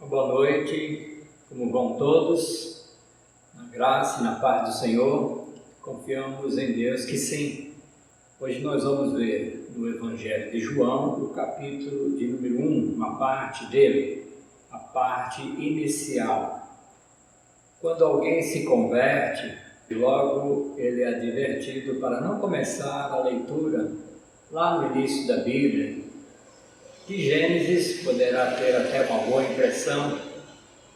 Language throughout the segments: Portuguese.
Boa noite, como vão todos? Na graça e na paz do Senhor, confiamos em Deus que sim. Hoje nós vamos ver no Evangelho de João, o capítulo de número 1, uma parte dele, a parte inicial. Quando alguém se converte, logo ele é advertido para não começar a leitura lá no início da Bíblia. De Gênesis poderá ter até uma boa impressão,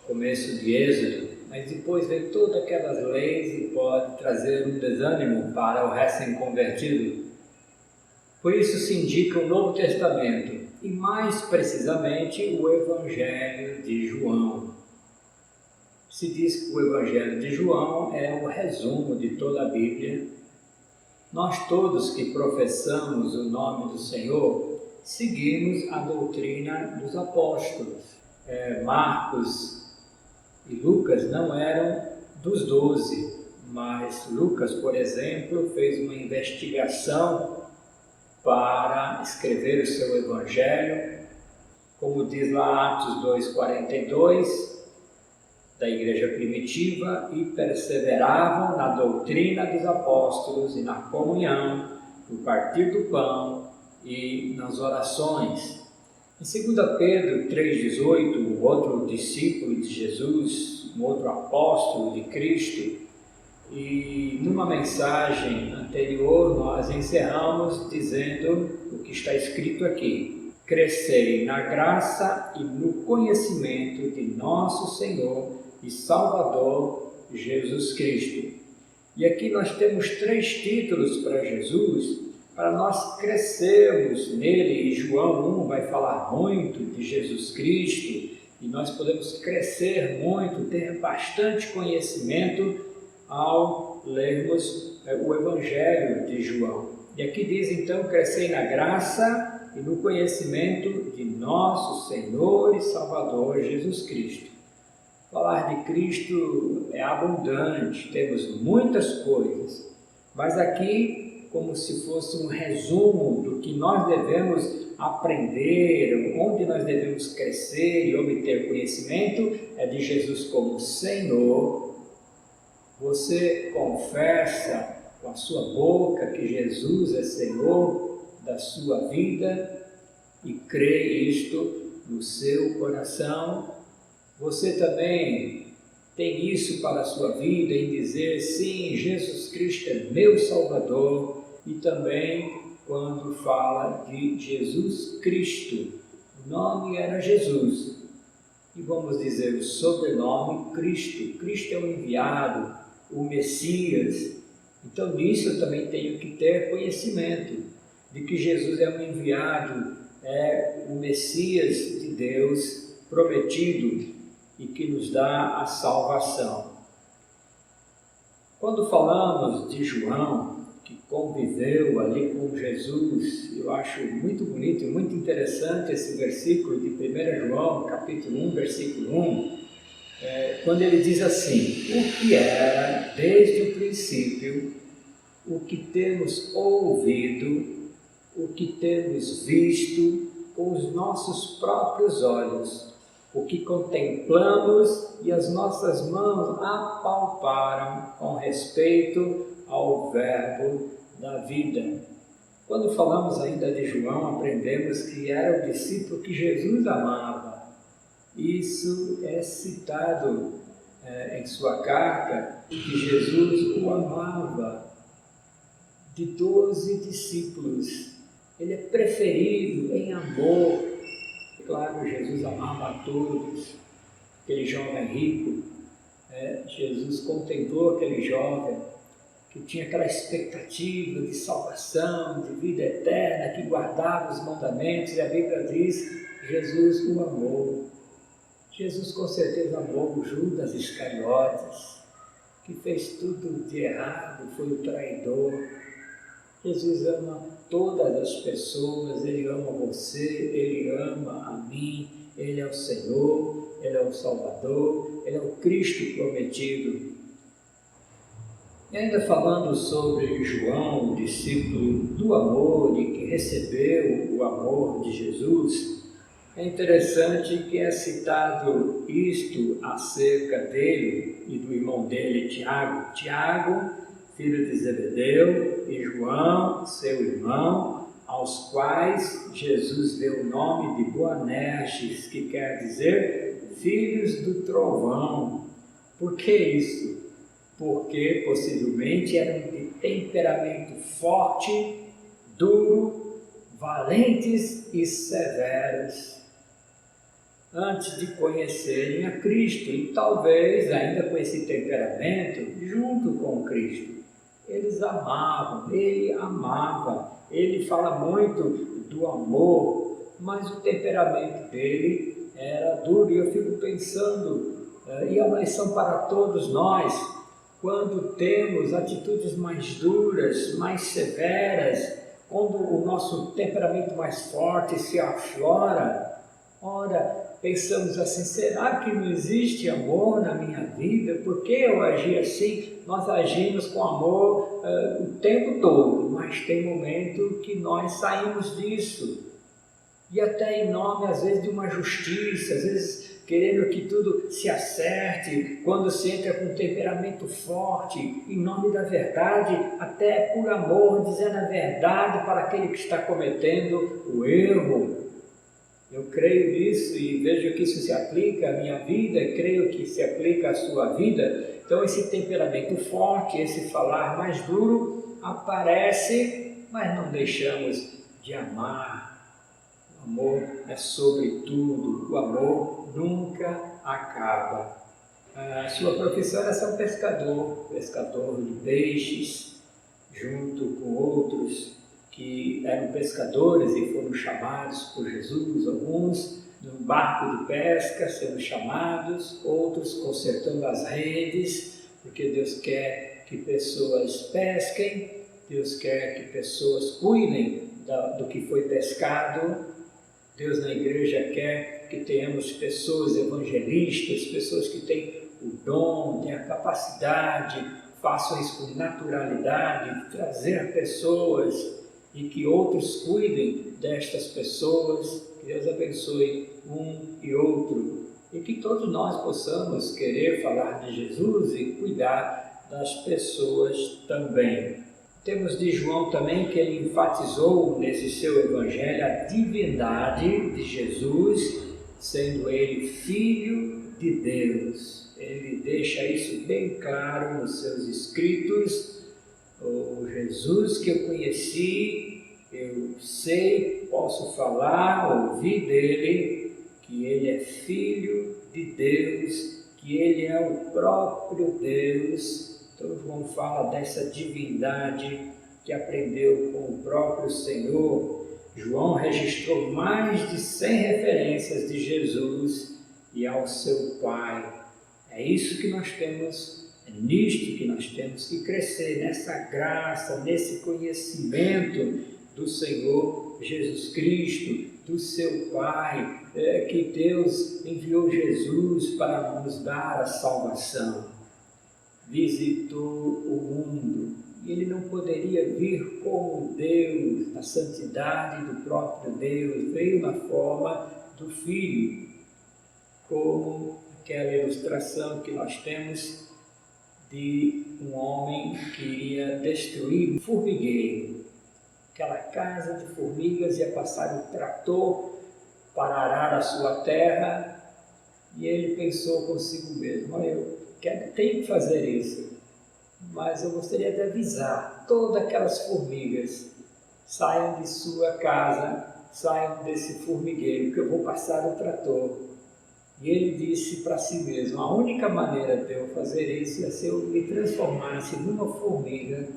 começo de Êxodo, mas depois vem todas aquelas leis e pode trazer um desânimo para o recém-convertido. Por isso se indica o Novo Testamento e mais precisamente o Evangelho de João. Se diz que o Evangelho de João é o resumo de toda a Bíblia. Nós todos que professamos o nome do Senhor, seguimos a doutrina dos apóstolos. Marcos e Lucas não eram dos 12, mas Lucas, por exemplo, fez uma investigação para escrever o seu Evangelho, como diz lá Atos 2,42, da igreja primitiva, e perseveravam na doutrina dos apóstolos e na comunhão, no partir do pão e nas orações. Em 2 Pedro 3,18, um outro discípulo de Jesus, um outro apóstolo de Cristo, e numa mensagem anterior nós encerramos dizendo o que está escrito aqui: crescei na graça e no conhecimento de nosso Senhor e Salvador Jesus Cristo. E aqui nós temos 3 títulos para Jesus, para nós crescermos nele, e João 1 vai falar muito de Jesus Cristo, e nós podemos crescer muito, ter bastante conhecimento ao lermos o Evangelho de João. E aqui diz então, crescei na graça e no conhecimento de nosso Senhor e Salvador Jesus Cristo. Falar de Cristo é abundante, temos muitas coisas, mas aqui, como se fosse um resumo do que nós devemos aprender, onde nós devemos crescer e obter conhecimento, é de Jesus como Senhor. Você confessa com a sua boca que Jesus é Senhor da sua vida e crê isto no seu coração. Você também tem isso para a sua vida em dizer, sim, Jesus Cristo é meu Salvador, e também quando fala de Jesus Cristo, o nome era Jesus, e vamos dizer o sobrenome Cristo. Cristo é o enviado, o Messias. Então nisso eu também tenho que ter conhecimento de que Jesus é o enviado, é o Messias de Deus prometido e que nos dá a salvação. Quando falamos de João, que conviveu ali com Jesus, eu acho muito bonito e muito interessante esse versículo de 1 João, capítulo 1, versículo 1, quando ele diz assim: o que era desde o princípio, o que temos ouvido, o que temos visto com os nossos próprios olhos, o que contemplamos e as nossas mãos apalparam com respeito ao verbo da vida. Quando falamos ainda de João, aprendemos que era o discípulo que Jesus amava. Isso é citado em sua carta, que Jesus o amava. De 12 discípulos, ele é preferido em amor. Claro, Jesus amava a todos. Aquele jovem rico, Jesus contemplou aquele jovem que tinha aquela expectativa de salvação, de vida eterna, que guardava os mandamentos, e a Bíblia diz, Jesus o amou. Jesus com certeza amou o Judas Iscariotes, que fez tudo de errado, foi o traidor. Jesus ama todas as pessoas, Ele ama você, Ele ama a mim, Ele é o Senhor, Ele é o Salvador, Ele é o Cristo prometido. E ainda falando sobre João, o discípulo do amor, e que recebeu o amor de Jesus, É interessante que é citado isto acerca dele e do irmão dele, Tiago. Tiago, filho de Zebedeu, e João, seu irmão, aos quais Jesus deu o nome de Boanerges, que quer dizer filhos do trovão. Por que isso? Porque possivelmente eram de temperamento forte, duro, valentes e severos, antes de conhecerem a Cristo, e talvez ainda com esse temperamento junto com Cristo. Eles amavam, ele amava, ele fala muito do amor, mas o temperamento dele era duro. E eu fico pensando, e é uma lição para todos nós, quando temos atitudes mais duras, mais severas, quando o nosso temperamento mais forte se aflora, ora, pensamos assim, será que não existe amor na minha vida? Por que eu agi assim? Nós agimos com amor o tempo todo, mas tem momento que nós saímos disso. E até em nome, às vezes, de uma justiça, às vezes querendo que tudo se acerte, quando se entra com um temperamento forte, em nome da verdade, até por amor, dizendo a verdade para aquele que está cometendo o erro. Eu creio nisso e vejo que isso se aplica à minha vida, creio que se aplica à sua vida. Então esse temperamento forte, esse falar mais duro aparece, mas não deixamos de amar. O amor é sobre tudo, o amor nunca acaba. A sua profissão era ser um pescador de peixes, junto com outros que eram pescadores e foram chamados por Jesus, alguns num barco de pesca sendo chamados, outros consertando as redes, porque Deus quer que pessoas pesquem, Deus quer que pessoas cuidem do que foi pescado. Deus na igreja quer que tenhamos pessoas evangelistas, pessoas que têm o dom, têm a capacidade, façam isso com naturalidade, trazer pessoas e que outros cuidem destas pessoas. Que Deus abençoe um e outro e que todos nós possamos querer falar de Jesus e cuidar das pessoas também. Temos de João também que ele enfatizou nesse seu evangelho a divindade de Jesus, sendo ele Filho de Deus. Ele deixa isso bem claro nos seus escritos. O Jesus que eu conheci, eu sei, posso falar, ouvir dele, que ele é Filho de Deus, que ele é o próprio Deus. Então João fala dessa divindade que aprendeu com o próprio Senhor. João registrou mais de 100 referências de Jesus e ao seu Pai. É isso que nós temos, é nisto que nós temos que crescer, nessa graça, nesse conhecimento do Senhor Jesus Cristo, do seu Pai, que Deus enviou Jesus para nos dar a salvação. Visitou o mundo e ele não poderia vir como Deus, na santidade do próprio Deus, veio na forma do Filho, como aquela ilustração que nós temos de um homem que iria destruir um formigueiro. Aquela casa de formigas ia passar um trator para arar a sua terra e ele pensou consigo mesmo, olha, eu tenho que fazer isso, mas eu gostaria de avisar todas aquelas formigas, saiam de sua casa, saiam desse formigueiro, porque eu vou passar o trator. E ele disse para si mesmo, a única maneira de eu fazer isso é se eu me transformasse numa formiga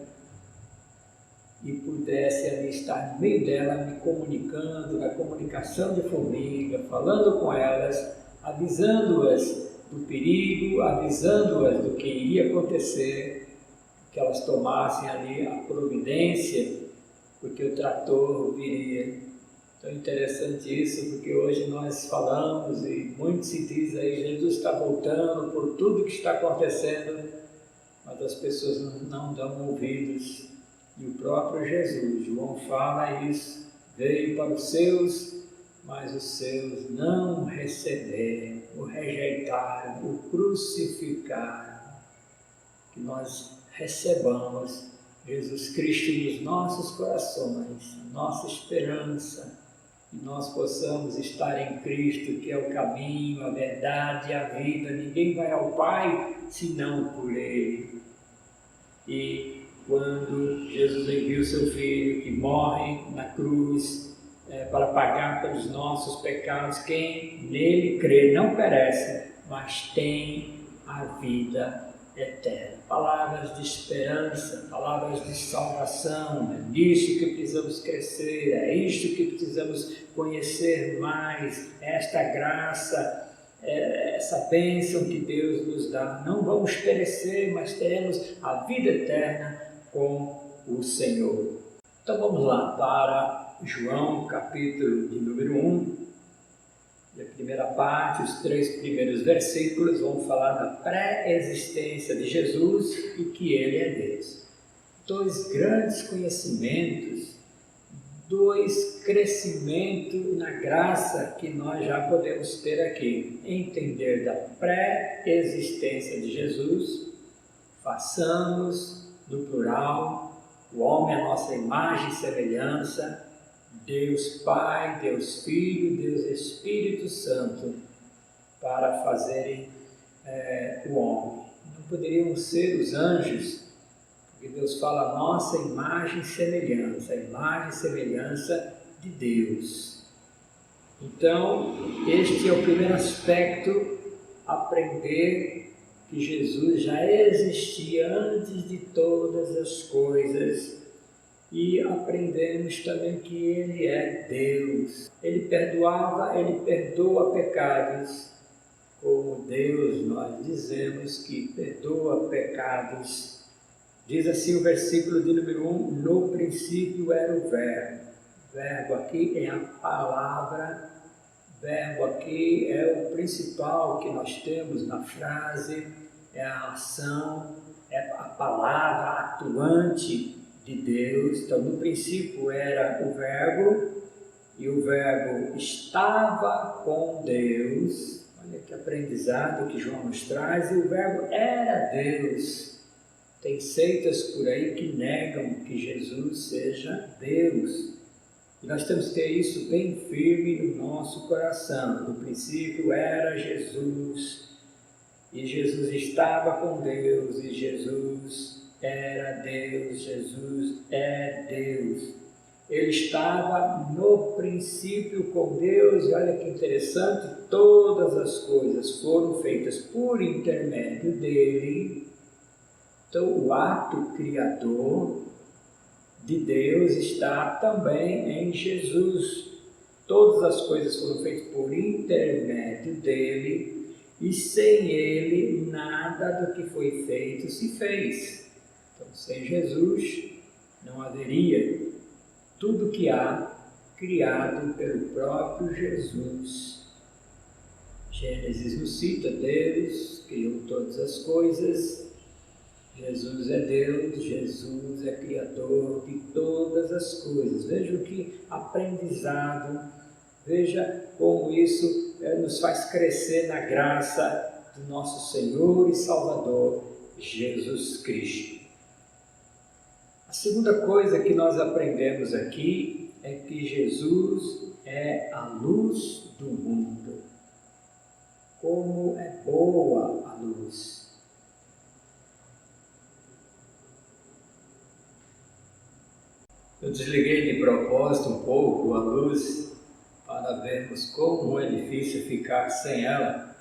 e pudesse ali estar no meio dela, me comunicando, na comunicação de formiga, falando com elas, avisando-as do perigo, avisando-as do que iria acontecer, que elas tomassem ali a providência, porque o trator viria. Então é interessante isso, porque hoje nós falamos e muito se diz aí, Jesus está voltando por tudo que está acontecendo, mas as pessoas não dão ouvidos. E o próprio Jesus, João fala isso, veio para os seus mas os seus não o receberam, o rejeitaram, o crucificaram. Que nós recebamos Jesus Cristo nos nossos corações, a nossa esperança, que nós possamos estar em Cristo, que é o caminho, a verdade e a vida. Ninguém vai ao Pai senão por Ele. E quando Jesus envia o seu Filho, que morre na cruz para pagar pelos nossos pecados, quem nele crê não perece, mas tem a vida eterna. Palavras de esperança, palavras de salvação. É nisso que precisamos crescer, é isto que precisamos conhecer mais, esta graça, essa bênção que Deus nos dá. Não vamos perecer, mas teremos a vida eterna com o Senhor. Então vamos lá para João, capítulo de número 1. A primeira parte, os 3 primeiros versículos, vão falar da pré-existência de Jesus e que Ele é Deus. 2 grandes conhecimentos, 2 crescimentos na graça que nós já podemos ter aqui. Entender da pré-existência de Jesus, façamos, no plural, o homem à nossa imagem e semelhança, Deus Pai, Deus Filho, Deus Espírito Santo, para fazerem o homem. Não poderiam ser os anjos, porque Deus fala a nossa imagem e semelhança, a imagem e semelhança de Deus. Então, este é o primeiro aspecto, aprender que Jesus já existia antes de todas as coisas. E aprendemos também que Ele é Deus. Ele perdoava, Ele perdoa pecados. Como Deus, nós dizemos que perdoa pecados. Diz assim o versículo de número 1, no princípio era o Verbo. Verbo aqui é a palavra, verbo aqui é o principal que nós temos na frase, é a ação, é a palavra atuante de Deus. Então, no princípio era o Verbo, e o Verbo estava com Deus. Olha que aprendizado que João nos traz, e o Verbo era Deus. Tem seitas por aí que negam que Jesus seja Deus. E nós temos que ter isso bem firme no nosso coração. No princípio era Jesus, e Jesus estava com Deus, e Jesus era Deus, Jesus é Deus. Ele estava no princípio com Deus, e olha que interessante, todas as coisas foram feitas por intermédio dele. Então, o ato criador de Deus está também em Jesus. Todas as coisas foram feitas por intermédio dele, e sem ele nada do que foi feito se fez. Então, sem Jesus não haveria tudo que há criado pelo próprio Jesus. Gênesis nos cita, Deus criou todas as coisas, Jesus é Deus, Jesus é Criador de todas as coisas. Veja que aprendizado, veja como isso nos faz crescer na graça do nosso Senhor e Salvador, Jesus Cristo. A segunda coisa que nós aprendemos aqui é que Jesus é a luz do mundo. Como é boa a luz! Eu desliguei de propósito um pouco a luz para vermos como é difícil ficar sem ela.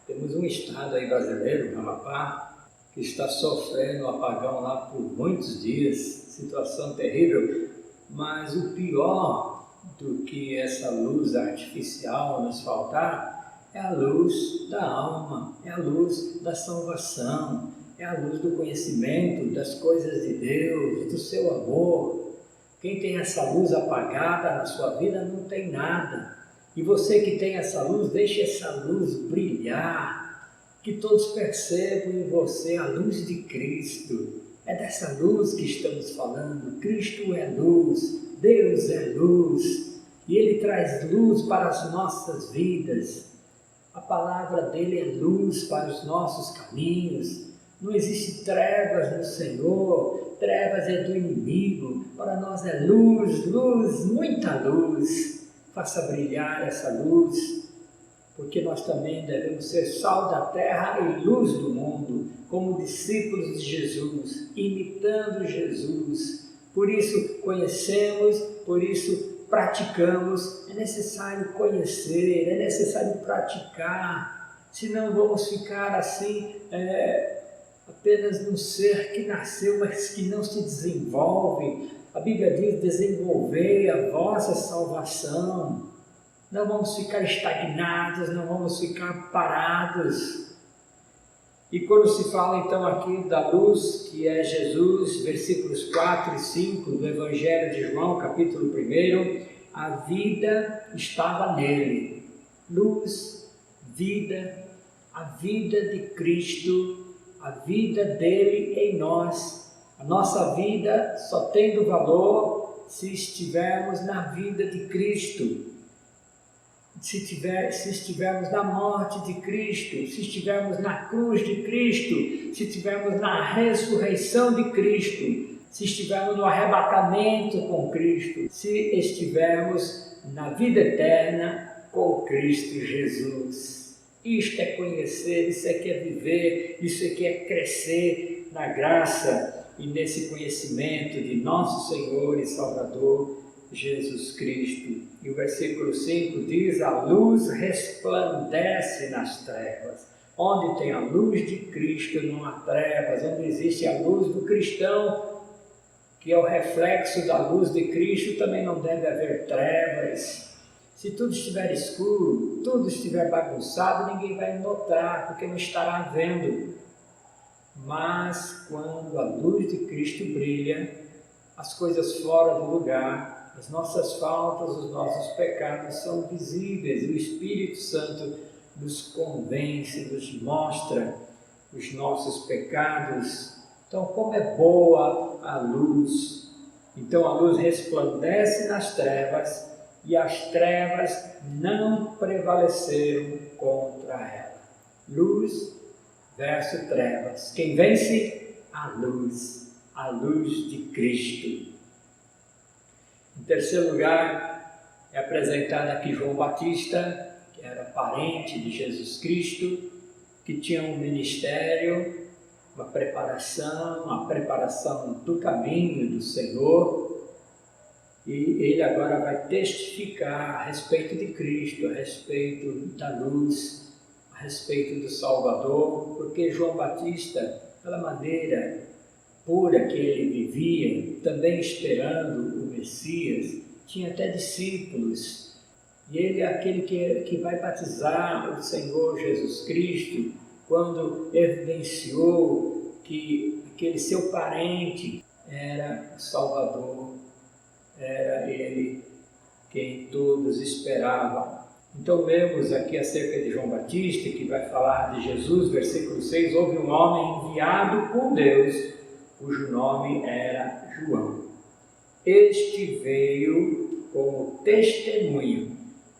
Temos um estado aí brasileiro, no Amapá, que está sofrendo um apagão lá por muitos dias, situação terrível, mas o pior do que essa luz artificial nos faltar é a luz da alma, é a luz da salvação, é a luz do conhecimento das coisas de Deus, do seu amor. Quem tem essa luz apagada na sua vida não tem nada. E você que tem essa luz, deixe essa luz brilhar, que todos percebam em você a luz de Cristo. É dessa luz que estamos falando. Cristo é luz, Deus é luz. e Ele traz luz para as nossas vidas. A palavra dEle é luz para os nossos caminhos. Não existe trevas no Senhor, trevas é do inimigo. Para nós é luz, luz, muita luz. Faça brilhar essa luz, porque nós também devemos ser sal da terra e luz do mundo, como discípulos de Jesus, imitando Jesus. Por isso conhecemos, por isso praticamos. É necessário conhecer, é necessário praticar, senão vamos ficar assim, apenas num ser que nasceu, mas que não se desenvolve. A Bíblia diz: desenvolvei a vossa salvação. Não vamos ficar estagnados, não vamos ficar parados. E quando se fala então aqui da luz, que é Jesus, versículos 4 e 5 do Evangelho de João, capítulo 1, a vida estava nele. Luz, vida, a vida de Cristo, a vida dele em nós. A nossa vida só tem valor se estivermos na vida de Cristo. Se estivermos na morte de Cristo, se estivermos na cruz de Cristo, se estivermos na ressurreição de Cristo, se estivermos no arrebatamento com Cristo, se estivermos na vida eterna com Cristo Jesus. Isto é conhecer, isso é que é viver, isso é que é crescer na graça e nesse conhecimento de nosso Senhor e Salvador Jesus Cristo. E o versículo 5 diz: a luz resplandece nas trevas. Onde tem a luz de Cristo não há trevas. Onde existe a luz do cristão, que é o reflexo da luz de Cristo, também não deve haver trevas. Se tudo estiver escuro, tudo estiver bagunçado, ninguém vai notar, porque não estará vendo. Mas quando a luz de Cristo brilha, as coisas fora do lugar, as nossas faltas, os nossos pecados são visíveis. O Espírito Santo nos convence, nos mostra os nossos pecados. Então, como é boa a luz! Então, a luz resplandece nas trevas e as trevas não prevaleceram contra ela. Luz versus trevas. Quem vence? A luz de Cristo. Em terceiro lugar, é apresentado aqui João Batista, que era parente de Jesus Cristo, que tinha um ministério, a preparação do caminho do Senhor, e ele agora vai testificar a respeito de Cristo, a respeito da luz, a respeito do Salvador, porque João Batista, pela maneira pura que ele vivia, também esperando o Messias, tinha até discípulos, e ele é aquele que vai batizar o Senhor Jesus Cristo, quando evidenciou que aquele seu parente era o Salvador, era ele quem todos esperavam. Então lemos aqui acerca de João Batista, que vai falar de Jesus, versículo 6, houve um homem enviado por Deus, cujo nome era João. Este veio como testemunho,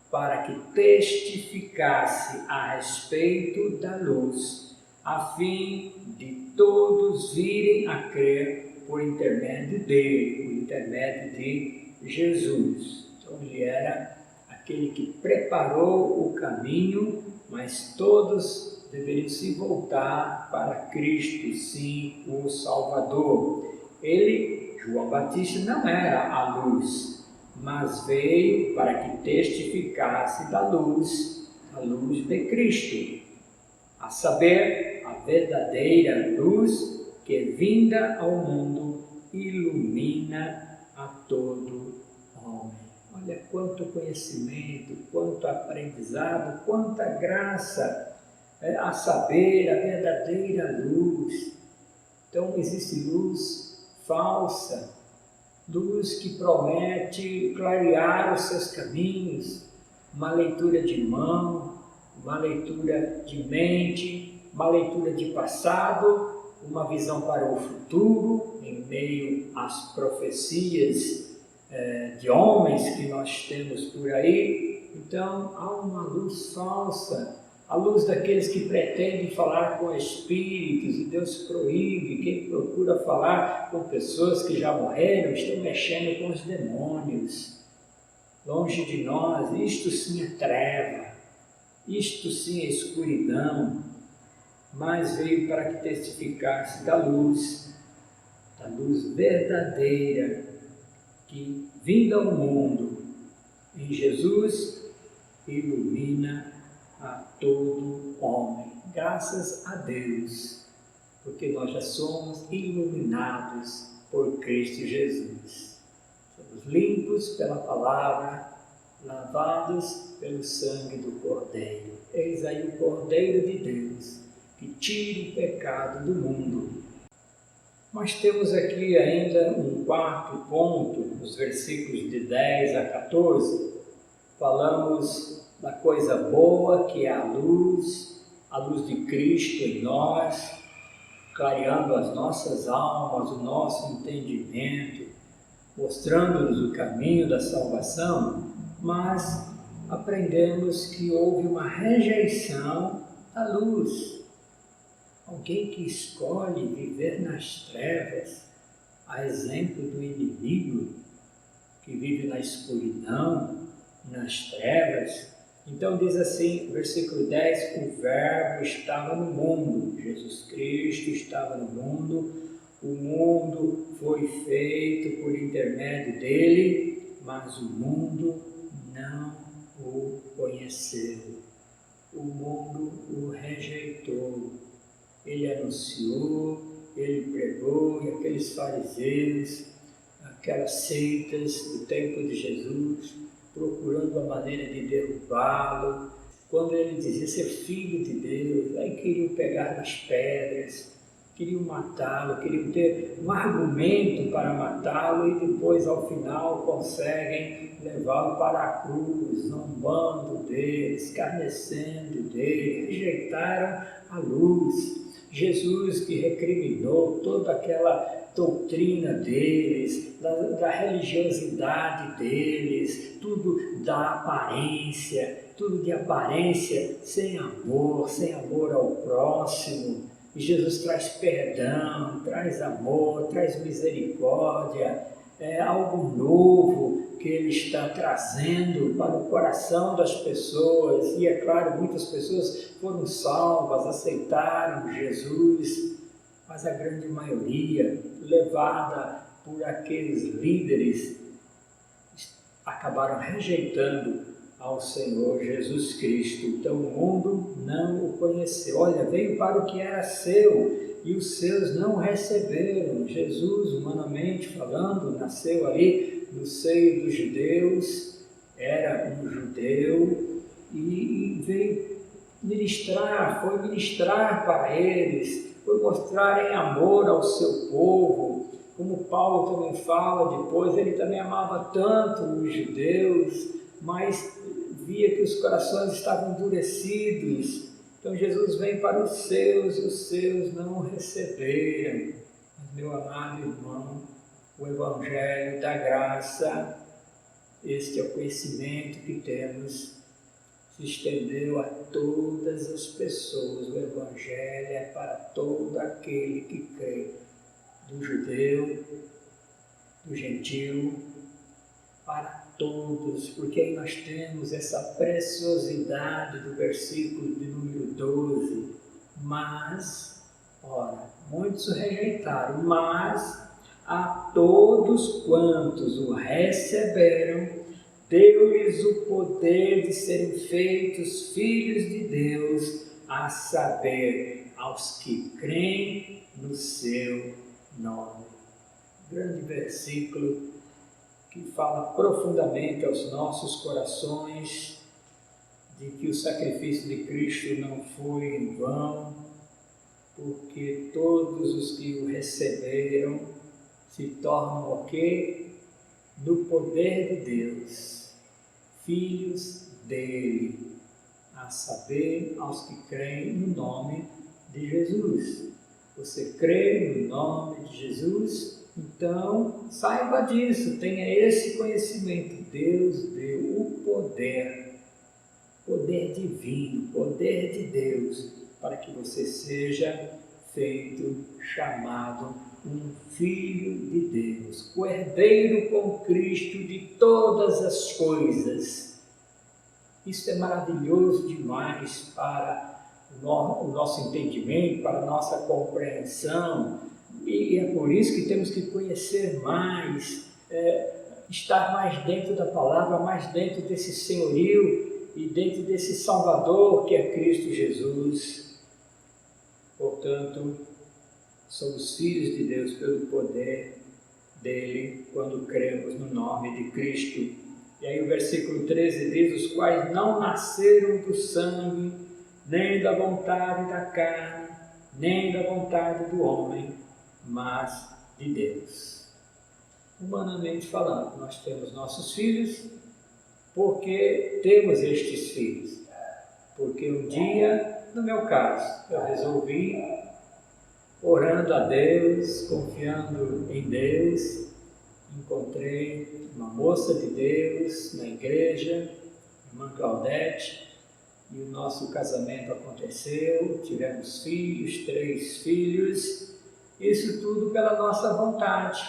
para que testificasse a respeito da luz, a fim de todos virem a crer por intermédio dele, por intermédio de Jesus. Então ele era aquele que preparou o caminho, mas todos deveriam se voltar para Cristo, sim, o Salvador. Ele, João Batista, não era a luz, mas veio para que testificasse da luz, a luz de Cristo, a saber, a verdadeira luz que, vinda ao mundo, ilumina a todo homem. Olha quanto conhecimento, quanto aprendizado, quanta graça, a saber, a verdadeira luz. Então existe luz falsa, luz que promete clarear os seus caminhos, uma leitura de mão, uma leitura de mente, uma leitura de passado, uma visão para o futuro, em meio às profecias de homens que nós temos por aí. Então há uma luz falsa, a luz daqueles que pretendem falar com espíritos, e Deus proíbe. Quem procura falar com pessoas que já morreram estão mexendo com os demônios. Longe de nós, isto sim é treva, isto sim é escuridão, mas veio para que testificasse da luz verdadeira, que vinda ao mundo em Jesus ilumina a todo homem. Graças a Deus, porque nós já somos iluminados por Cristo Jesus. Somos limpos pela palavra, lavados pelo sangue do Cordeiro. Eis aí o Cordeiro de Deus, que tira o pecado do mundo. Nós temos aqui ainda um quarto ponto, nos versículos de 10 a 14, falamos da coisa boa que é a luz de Cristo em nós, clareando as nossas almas, o nosso entendimento, mostrando-nos o caminho da salvação, mas aprendemos que houve uma rejeição à luz. Alguém que escolhe viver nas trevas, a exemplo do inimigo, que vive na escuridão, nas trevas. Então diz assim, versículo 10, o Verbo estava no mundo, Jesus Cristo estava no mundo, o mundo foi feito por intermédio dele, mas o mundo não o conheceu, o mundo o rejeitou. Ele anunciou, ele pregou, e aqueles fariseus, aquelas seitas do tempo de Jesus, procurando a maneira de derrubá-lo. Quando ele dizia ser filho de Deus, aí queriam pegar nas pedras, queriam matá-lo, queriam ter um argumento para matá-lo, e depois, ao final, conseguem levá-lo para a cruz, zombando dele, escarnecendo dele, rejeitaram a luz. Jesus, que recriminou toda aquela doutrina deles, da religiosidade deles, tudo da aparência, tudo de aparência, sem amor ao próximo. E Jesus traz perdão, traz amor, traz misericórdia, é algo novo que Ele está trazendo para o coração das pessoas. E é claro, muitas pessoas foram salvas, aceitaram Jesus, mas a grande maioria, levada por aqueles líderes, acabaram rejeitando ao Senhor Jesus Cristo. Então o mundo não o conheceu. Olha, veio para o que era seu e os seus não receberam. Jesus, humanamente falando, nasceu ali no seio dos judeus, era um judeu e veio ministrar, foi ministrar para eles, foi mostrar em amor ao seu povo. Como Paulo também fala depois, ele também amava tanto os judeus, mas via que os corações estavam endurecidos. Então Jesus vem para os seus e os seus não o receberam. Mas, meu amado irmão, o Evangelho da graça, este é o conhecimento que temos, se estendeu a todas as pessoas. O Evangelho é para todo aquele que crê, do judeu, do gentil, para todos, porque aí nós temos essa preciosidade do versículo de número 12. Mas, ora, muitos o rejeitaram, mas a todos quantos o receberam, deu-lhes o poder de serem feitos filhos de Deus, a saber, aos que creem no seu nome. Grande versículo que fala profundamente aos nossos corações de que o sacrifício de Cristo não foi em vão, porque todos os que o receberam se tornam o quê? Do poder de Deus, filhos dele, a saber, aos que creem no nome de Jesus. Você crê no nome de Jesus, Então, saiba disso, tenha esse conhecimento. Deus deu o poder divino, poder de Deus, para que você seja feito, chamado um filho de Deus, o herdeiro com Cristo de todas as coisas. Isso é maravilhoso demais para o nosso entendimento, para a nossa compreensão, e é por isso que temos que conhecer mais, estar mais dentro da palavra, mais dentro desse senhorio e dentro desse Salvador que é Cristo Jesus. Portanto, somos filhos de Deus pelo poder dele quando cremos no nome de Cristo. E aí o versículo 13 diz: os quais não nasceram do sangue, nem da vontade da carne, nem da vontade do homem, mas de Deus. Humanamente falando, nós temos nossos filhos porque temos estes filhos. Porque um dia, no meu caso, eu resolvi, orando a Deus, confiando em Deus, encontrei uma moça de Deus na igreja, irmã Claudete, e o nosso casamento aconteceu, tivemos filhos, 3 filhos, isso tudo pela nossa vontade.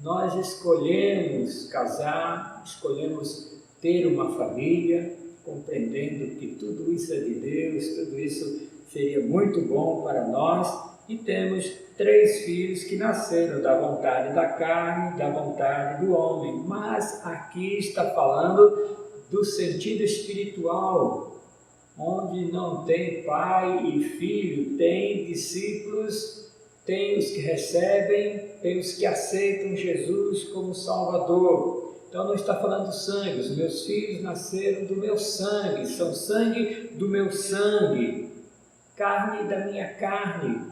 Nós escolhemos casar, escolhemos ter uma família, compreendendo que tudo isso é de Deus, tudo isso seria muito bom para nós, e temos 3 filhos que nasceram da vontade da carne, da vontade do homem, mas aqui está falando do sentido espiritual, onde não tem pai e filho, tem discípulos, tem os que recebem, tem os que aceitam Jesus como Salvador. Então não está falando do sangue, os meus filhos nasceram do meu sangue, são sangue do meu sangue, carne da minha carne,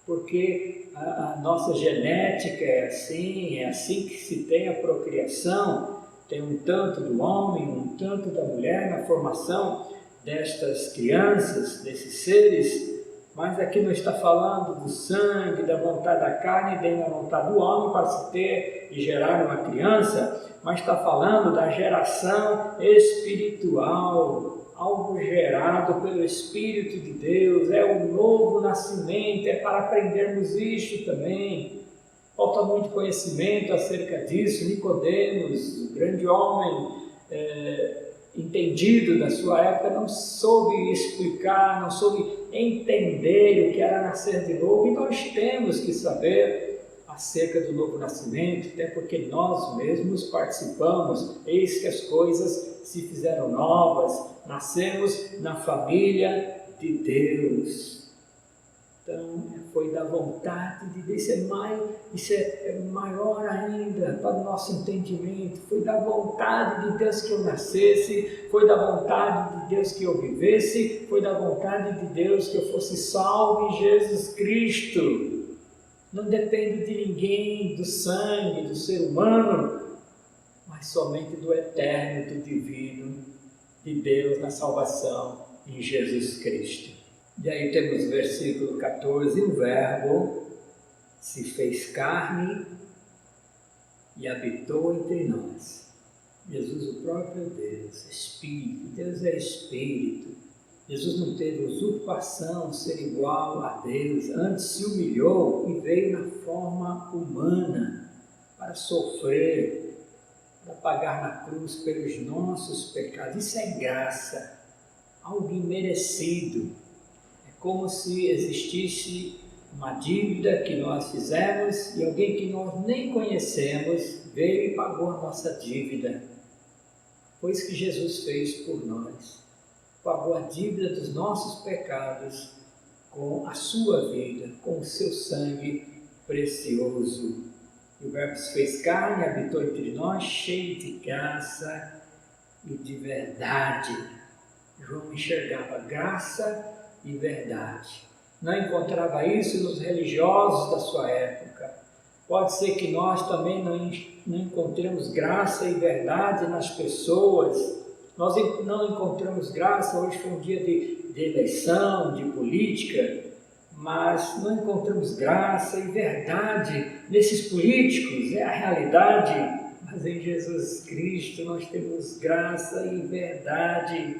porque a nossa genética é assim que se tem a procriação, tem um tanto do homem, um tanto da mulher na formação destas crianças, desses seres, mas aqui não está falando do sangue, da vontade da carne, nem da vontade do homem para se ter e gerar uma criança, mas está falando da geração espiritual, algo gerado pelo Espírito de Deus, é um novo nascimento, é para aprendermos isto também. Falta muito conhecimento acerca disso. Nicodemos, o grande homem entendido da sua época, não soube explicar, não soube entender o que era nascer de novo, e nós temos que saber acerca do novo nascimento, até porque nós mesmos participamos. Eis que as coisas se fizeram novas, nascemos na família de Deus. Então, foi da vontade de Deus, isso é maior ainda para o nosso entendimento. Foi da vontade de Deus que eu nascesse, foi da vontade de Deus que eu vivesse, foi da vontade de Deus que eu fosse salvo em Jesus Cristo. Não depende de ninguém, do sangue, do ser humano, mas somente do eterno, do divino, de Deus na salvação em Jesus Cristo. E aí temos o versículo 14, o Verbo se fez carne e habitou entre nós. Jesus, o próprio Deus, Espírito, Deus é Espírito. Jesus não teve usurpação, ser igual a Deus, antes se humilhou e veio na forma humana para sofrer, para pagar na cruz pelos nossos pecados. Isso é graça, algo imerecido. Como se existisse uma dívida que nós fizemos e alguém que nós nem conhecemos veio e pagou a nossa dívida. Foi isso que Jesus fez por nós. Pagou a dívida dos nossos pecados com a sua vida, com o seu sangue precioso. E o Verbo se fez carne, habitou entre nós, cheio de graça e de verdade. João enxergava graça e verdade. Não encontrava isso nos religiosos da sua época. Pode ser que nós também não encontremos graça e verdade nas pessoas. Nós não encontramos graça. Hoje foi um dia de eleição, de política, mas não encontramos graça e verdade nesses políticos, é a realidade. Mas em Jesus Cristo nós temos graça e verdade.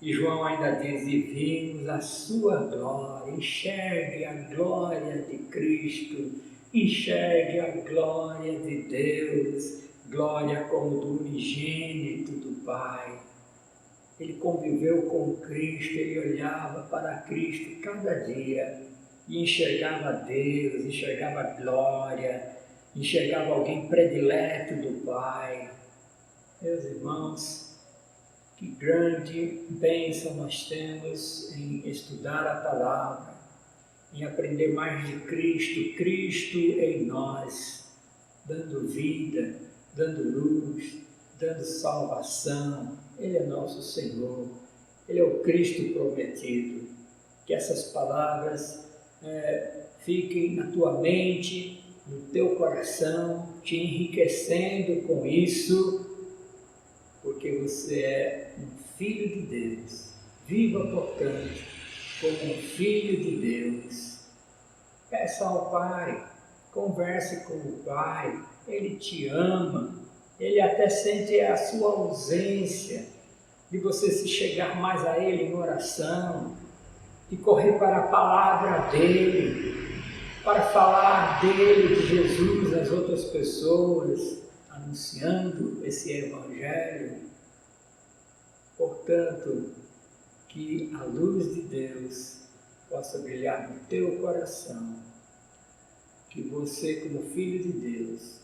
E João ainda diz: e vimos a sua glória. Enxergue a glória de Cristo, enxergue a glória de Deus, glória como do unigênito do Pai. Ele conviveu com Cristo, ele olhava para Cristo cada dia e enxergava Deus, enxergava a glória, enxergava alguém predileto do Pai. Meus irmãos, que grande bênção nós temos em estudar a palavra, em aprender mais de Cristo, Cristo em nós, dando vida, dando luz, dando salvação. Ele é nosso Senhor, Ele é o Cristo prometido. Que essas palavras fiquem na tua mente, no teu coração, te enriquecendo com isso, porque você é um filho de Deus. Viva, portanto, como um filho de Deus. Peça ao Pai, converse com o Pai, Ele te ama, Ele até sente a sua ausência, de você se chegar mais a Ele em oração, de correr para a palavra dEle, para falar dEle, de Jesus às outras pessoas, anunciando esse Evangelho. Portanto, que a luz de Deus possa brilhar no teu coração, que você, como filho de Deus,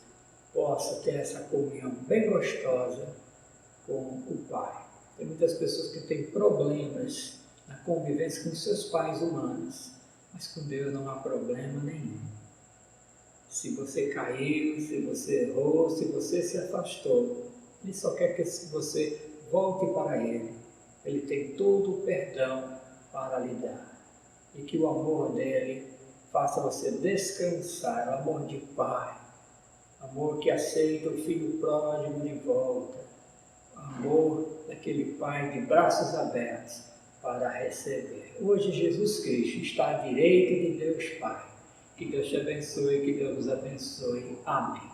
possa ter essa comunhão bem gostosa com o Pai. Tem muitas pessoas que têm problemas na convivência com seus pais humanos, mas com Deus não há problema nenhum. Se você caiu, se você errou, se você se afastou, Ele só quer que você volte para Ele. Ele tem todo o perdão para lhe dar. E que o amor dEle faça você descansar, o amor de Pai, amor que aceita o filho pródigo de volta, amor daquele Pai de braços abertos para receber. Hoje Jesus Cristo está à direita de Deus Pai. Que Deus te abençoe, que Deus nos abençoe. Amém.